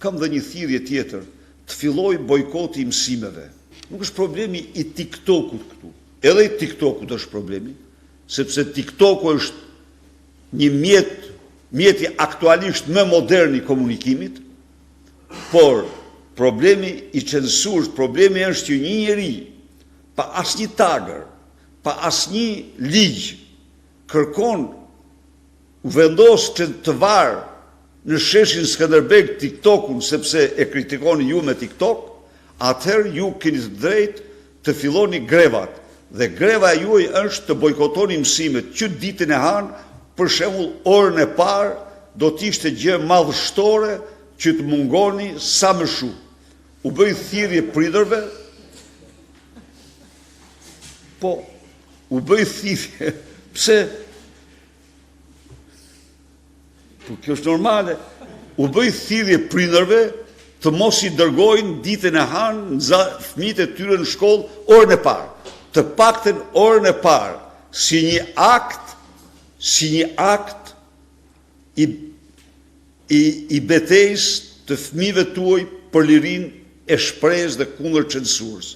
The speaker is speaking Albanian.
kam dhe një thirrje tjetër, të filloj bojkoti i mësimeve. Nuk është problemi i TikTokut këtu. Edhe i TikTokut është problemi, sepse TikToku është një mjeti aktualisht më modern i komunikimit, por problemi i censurës, problemi është që një njeri, pa asnjë tagër, pa asnjë ligj, kërkon vendos të varë në sheshin Skënderbeg TikTokun sepse e kritikoni ju me TikTok, atëherë ju keni të drejtë të filloni grevat. Dhe greva juaj është të bojkotoni mësimet që ditën e hanë, për shembull orën e parë do të ishte gjë madhështore që të mungoni sa më shumë. U bëj thirrje prindërve, po u bëj thirrje, pse? Po kjo është normale. U bëj thirrje prindërve të mos i dërgojnë ditën e hanë fëmijët e tyre në shkollë orën e parë. Të paktën orën e parë, si një akt i betejës të fëmijëve tuaj për lirinë e shprehjes dhe kundër censurës.